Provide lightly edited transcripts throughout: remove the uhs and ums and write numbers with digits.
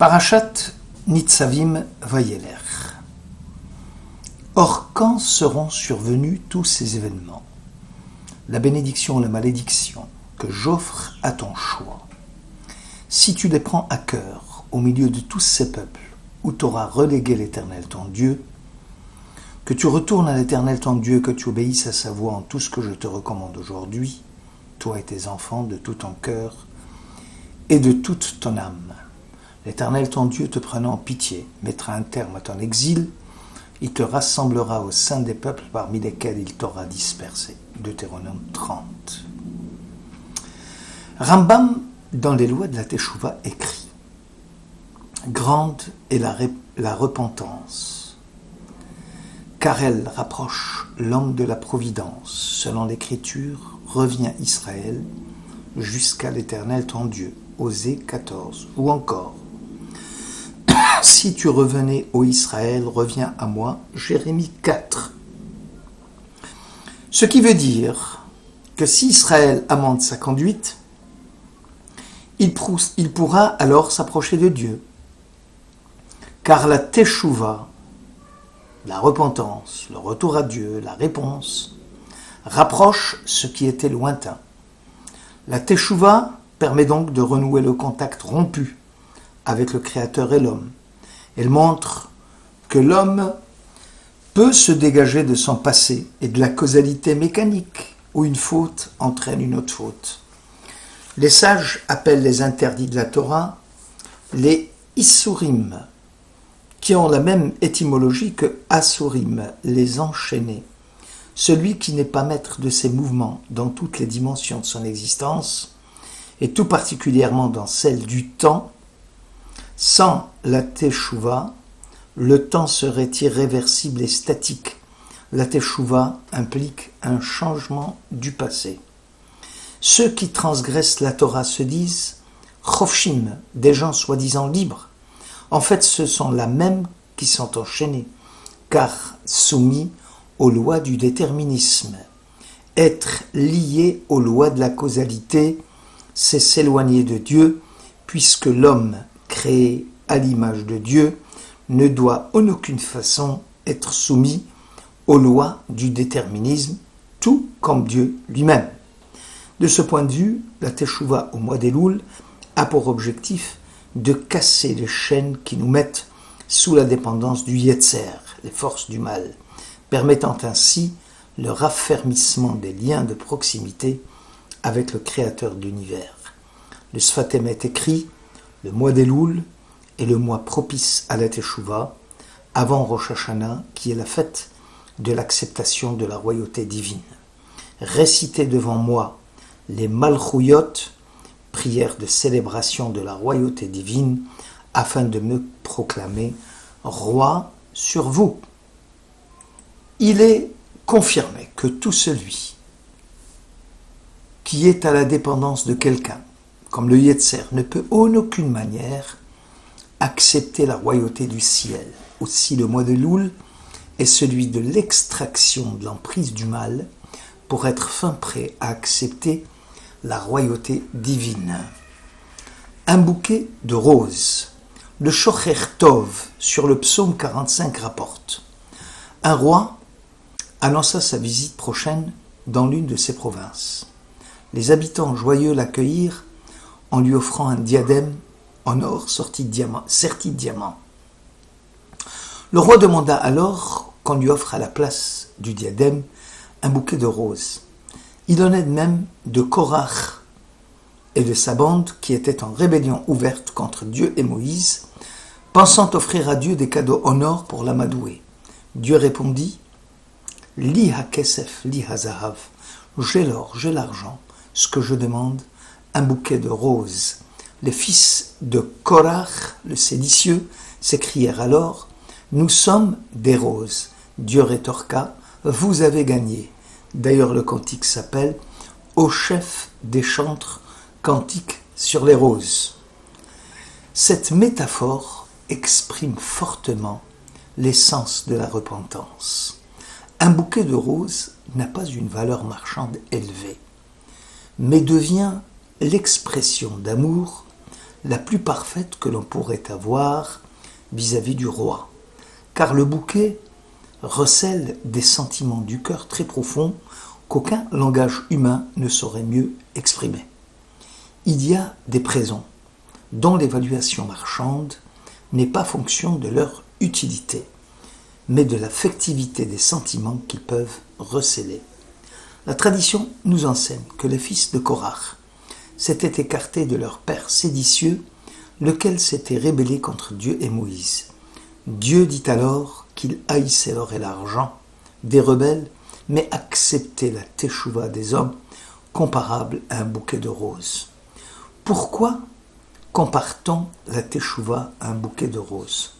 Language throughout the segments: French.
Parashat Nitzavim Vayeler. Or, quand seront survenus tous ces événements, la bénédiction ou la malédiction que j'offre à ton choix, si tu les prends à cœur au milieu de tous ces peuples où tu auras relégué l'Éternel ton Dieu, que tu retournes à l'Éternel ton Dieu, que tu obéisses à sa voix en tout ce que je te recommande aujourd'hui, toi et tes enfants, de tout ton cœur et de toute ton âme. L'Éternel ton Dieu te prenant en pitié, mettra un terme à ton exil, il te rassemblera au sein des peuples parmi lesquels il t'aura dispersé. Deutéronome 30. Rambam, dans les lois de la Teshuvah, écrit « Grande est la repentance, car elle rapproche l'homme de la providence. Selon l'Écriture, revient Israël jusqu'à l'Éternel ton Dieu. » Osée 14. Ou encore « Si tu revenais, ô Israël, reviens à moi. » Jérémie 4. Ce qui veut dire que si Israël amende sa conduite, il pourra alors s'approcher de Dieu. Car la Teshuvah, la repentance, le retour à Dieu, la réponse, rapproche ce qui était lointain. La Teshuvah permet donc de renouer le contact rompu avec le Créateur et l'homme. Elle montre que l'homme peut se dégager de son passé et de la causalité mécanique où une faute entraîne une autre faute. Les sages appellent les interdits de la Torah les Isurim, qui ont la même étymologie que Asurim, les enchaînés. Celui qui n'est pas maître de ses mouvements dans toutes les dimensions de son existence, et tout particulièrement dans celle du temps, sans la Teshuvah, le temps serait irréversible et statique. La Teshuvah implique un changement du passé. Ceux qui transgressent la Torah se disent Chofshim, des gens soi-disant libres. En fait, ce sont là même qui sont enchaînés, car soumis aux lois du déterminisme. Être lié aux lois de la causalité, c'est s'éloigner de Dieu, puisque l'homme, créé à l'image de Dieu, ne doit en aucune façon être soumis aux lois du déterminisme, tout comme Dieu lui-même. De ce point de vue, la Teshuvah au mois d'Elul a pour objectif de casser les chaînes qui nous mettent sous la dépendance du Yetzer, les forces du mal, permettant ainsi le raffermissement des liens de proximité avec le Créateur de l'univers. Le Sfat Emet écrit « Le mois d'Elul est le mois propice à la Teshuvah, avant Rosh Hashanah, qui est la fête de l'acceptation de la royauté divine. Récitez devant moi les Malchouyot, prières de célébration de la royauté divine, afin de me proclamer roi sur vous. » Il est confirmé que tout celui qui est à la dépendance de quelqu'un, comme le Yetzer, ne peut en aucune manière accepter la royauté du ciel. Aussi le mois de Elul est celui de l'extraction de l'emprise du mal pour être fin prêt à accepter la royauté divine. Un bouquet de roses. Le Shocher Tov sur le psaume 45 rapporte. Un roi annonça sa visite prochaine dans l'une de ses provinces. Les habitants joyeux l'accueillirent en lui offrant un diadème en or serti de diamant. Le roi demanda alors qu'on lui offre à la place du diadème un bouquet de roses. Il en est de même de Korach et de sa bande qui étaient en rébellion ouverte contre Dieu et Moïse, pensant offrir à Dieu des cadeaux en or pour l'amadouer. Dieu répondit « Li ha-kesef, li ha-zahav, j'ai l'or, j'ai l'argent. Ce que je demande, un bouquet de roses. » Les fils de Korach, le séditieux, s'écrièrent alors « Nous sommes des roses. » Dieu rétorqua « Vous avez gagné. » D'ailleurs, le cantique s'appelle « Au chef des chantres, cantique sur les roses ». Cette métaphore exprime fortement l'essence de la repentance. Un bouquet de roses n'a pas une valeur marchande élevée, mais devient l'expression d'amour la plus parfaite que l'on pourrait avoir vis-à-vis du roi, car le bouquet recèle des sentiments du cœur très profonds qu'aucun langage humain ne saurait mieux exprimer. Il y a des présents dont l'évaluation marchande n'est pas fonction de leur utilité, mais de l'affectivité des sentiments qu'ils peuvent recéler. La tradition nous enseigne que les fils de Korach s'étaient écartés de leur père séditieux, lequel s'était rébellé contre Dieu et Moïse. Dieu dit alors qu'il haïssait l'or et l'argent des rebelles, mais acceptait la teshuva des hommes, comparable à un bouquet de roses. Pourquoi compare-t-on la teshuva à un bouquet de roses?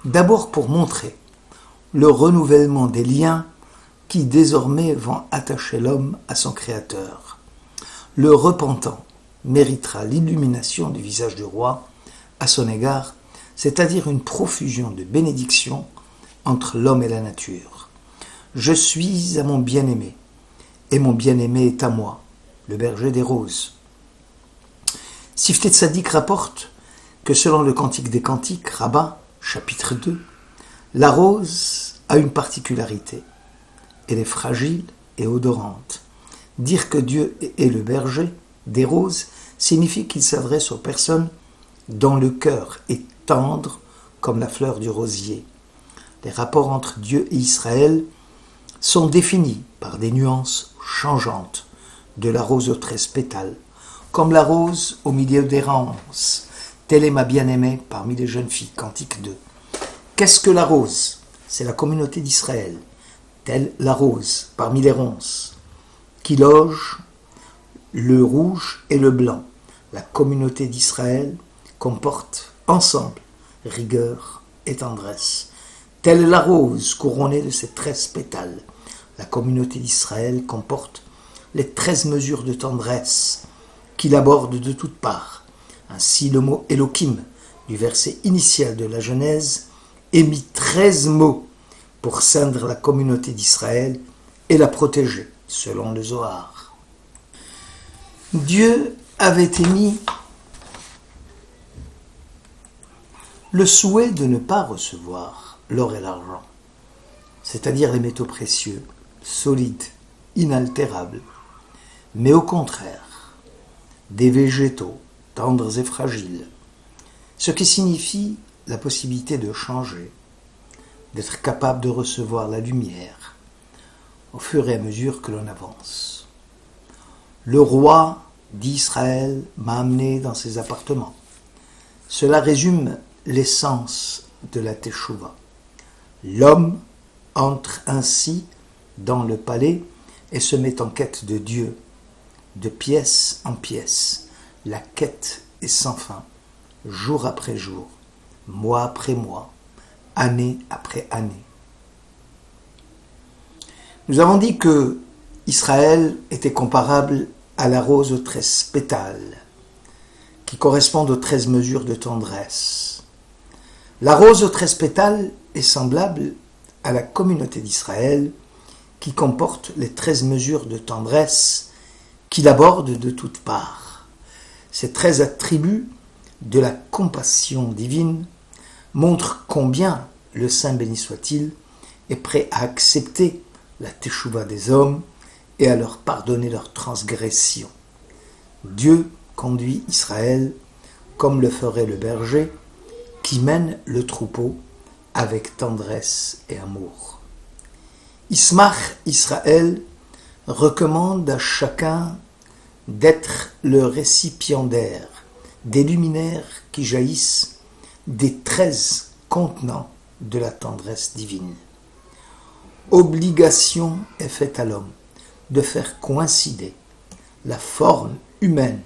D'abord pour montrer le renouvellement des liens qui désormais vont attacher l'homme à son Créateur. Le repentant méritera l'illumination du visage du roi à son égard, c'est-à-dire une profusion de bénédictions entre l'homme et la nature. Je suis à mon bien-aimé, et mon bien-aimé est à moi, le berger des roses. Siftet Tzadik rapporte que selon le Cantique des Cantiques, Rabbah, chapitre 2, la rose a une particularité. Elle est fragile et odorante. Dire que Dieu est le berger des roses signifie qu'il s'adresse aux personnes dont le cœur est tendre comme la fleur du rosier. Les rapports entre Dieu et Israël sont définis par des nuances changeantes, de la rose aux 13 pétales, comme la rose au milieu des ronces. Telle est ma bien-aimée parmi les jeunes filles, Cantique 2. Qu'est-ce que la rose? C'est la communauté d'Israël. Telle la rose parmi les ronces, qui loge le rouge et le blanc. La communauté d'Israël comporte ensemble rigueur et tendresse. Telle la rose couronnée de ses 13 pétales. La communauté d'Israël comporte les 13 mesures de tendresse qu'il aborde de toutes parts. Ainsi le mot Elohim du verset initial de la Genèse émit 13 mots pour ceindre la communauté d'Israël et la protéger, selon le Zohar. Dieu avait émis le souhait de ne pas recevoir l'or et l'argent, c'est-à-dire les métaux précieux, solides, inaltérables, mais au contraire, des végétaux tendres et fragiles, ce qui signifie la possibilité de changer, d'être capable de recevoir la lumière au fur et à mesure que l'on avance. Le roi d'Israël m'a amené dans ses appartements. Cela résume l'essence de la teshuva. L'homme entre ainsi dans le palais et se met en quête de Dieu, de pièce en pièce. La quête est sans fin, jour après jour, mois après mois, année après année. Nous avons dit que Israël était comparable à la rose aux 13 pétales, qui correspondent aux 13 mesures de tendresse. La rose aux 13 pétales est semblable à la communauté d'Israël, qui comporte les 13 mesures de tendresse qu'il aborde de toutes parts. Ces 13 attributs de la compassion divine montrent combien le Saint béni soit-il est prêt à accepter la teshuva des hommes et à leur pardonner leurs transgressions. Dieu conduit Israël comme le ferait le berger qui mène le troupeau avec tendresse et amour. Ismach Israël recommande à chacun d'être le récipiendaire des luminaires qui jaillissent des 13 contenants de la tendresse divine. Obligation est faite à l'homme de faire coïncider la forme humaine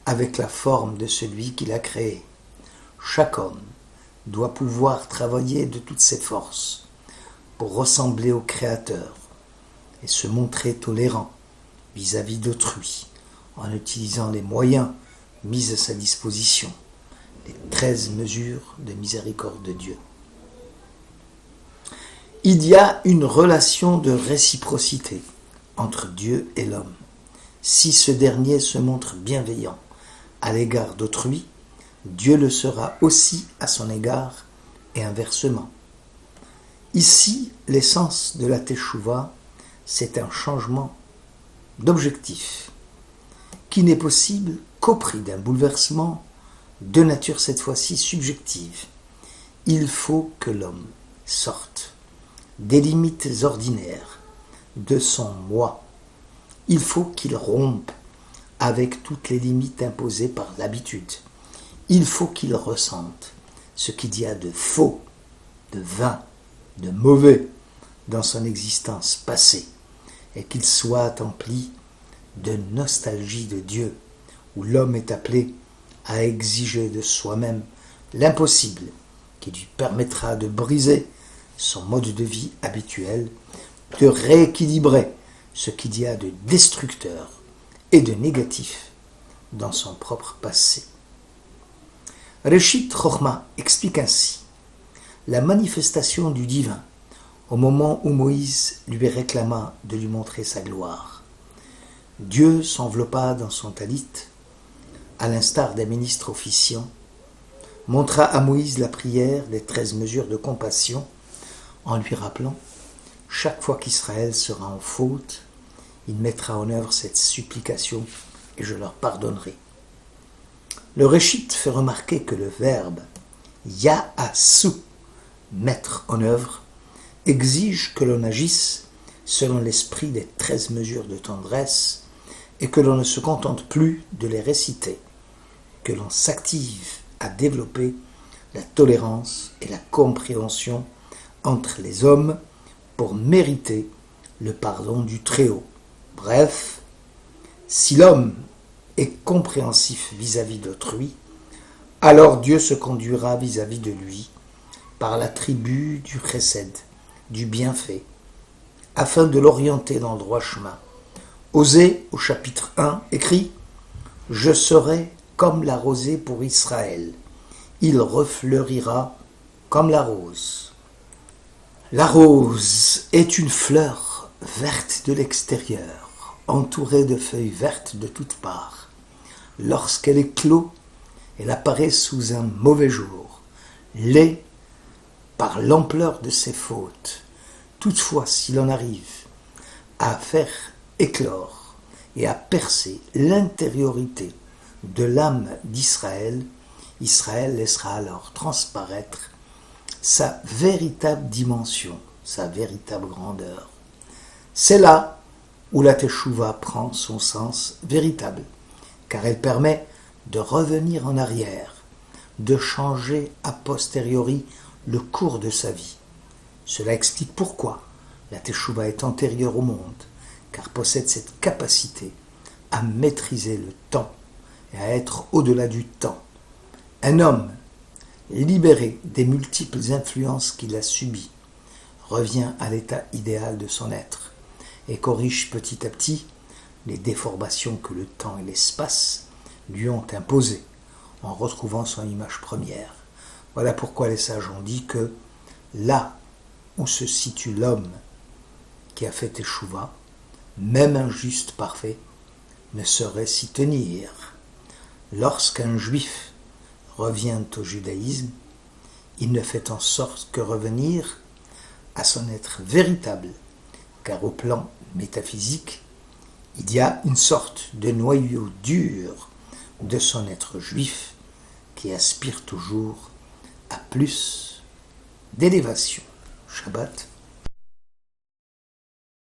avec la forme de celui qui l'a créé. Chaque homme doit pouvoir travailler de toutes ses forces pour ressembler au Créateur et se montrer tolérant vis-à-vis d'autrui en utilisant les moyens mis à sa disposition, les 13 mesures de miséricorde de Dieu. Il y a une relation de réciprocité entre Dieu et l'homme. Si ce dernier se montre bienveillant à l'égard d'autrui, Dieu le sera aussi à son égard et inversement. Ici, l'essence de la teshuva, c'est un changement d'objectif qui n'est possible qu'au prix d'un bouleversement de nature cette fois-ci subjective. Il faut que l'homme sorte des limites ordinaires de son moi. Il faut qu'il rompe avec toutes les limites imposées par l'habitude. Il faut qu'il ressente ce qu'il y a de faux, de vain, de mauvais dans son existence passée et qu'il soit empli de nostalgie de Dieu, où l'homme est appelé à exiger de soi-même l'impossible qui lui permettra de briser son mode de vie habituel, de rééquilibrer ce qu'il y a de destructeur et de négatif dans son propre passé. Reshit Chochma explique ainsi la manifestation du divin au moment où Moïse lui réclama de lui montrer sa gloire. Dieu s'enveloppa dans son talit, à l'instar des ministres officiants, montra à Moïse la prière des 13 mesures de compassion en lui rappelant « Chaque fois qu'Israël sera en faute, il mettra en œuvre cette supplication et je leur pardonnerai. » Le Réchit fait remarquer que le verbe « ya'asu » mettre en œuvre, exige que l'on agisse selon l'esprit des 13 mesures de tendresse et que l'on ne se contente plus de les réciter, que l'on s'active à développer la tolérance et la compréhension entre les hommes pour mériter le pardon du Très-Haut. Bref, si l'homme est compréhensif vis-à-vis d'autrui, alors Dieu se conduira vis-à-vis de lui par l'attribut du chesed, du bienfait, afin de l'orienter dans le droit chemin. Osée, au chapitre 1, écrit « Je serai comme la rosée pour Israël, il refleurira comme la rose. » La rose est une fleur verte de l'extérieur, entourée de feuilles vertes de toutes parts. Lorsqu'elle éclot, elle apparaît sous un mauvais jour, laid par l'ampleur de ses fautes. Toutefois, si l'on arrive à faire éclore et à percer l'intériorité de l'âme d'Israël, Israël laissera alors transparaître sa véritable dimension, sa véritable grandeur. C'est là où la teshuva prend son sens véritable, car elle permet de revenir en arrière, de changer a posteriori le cours de sa vie. Cela explique pourquoi la teshuva est antérieure au monde, car possède cette capacité à maîtriser le temps et à être au-delà du temps. Un homme libéré des multiples influences qu'il a subies revient à l'état idéal de son être et corrige petit à petit les déformations que le temps et l'espace lui ont imposées en retrouvant son image première. Voilà pourquoi les sages ont dit que là où se situe l'homme qui a fait teshuva, même un juste parfait ne saurait s'y tenir. Lorsqu'un juif revient au judaïsme, il ne fait en sorte que revenir à son être véritable, car au plan métaphysique, il y a une sorte de noyau dur de son être juif qui aspire toujours à plus d'élévation. Shabbat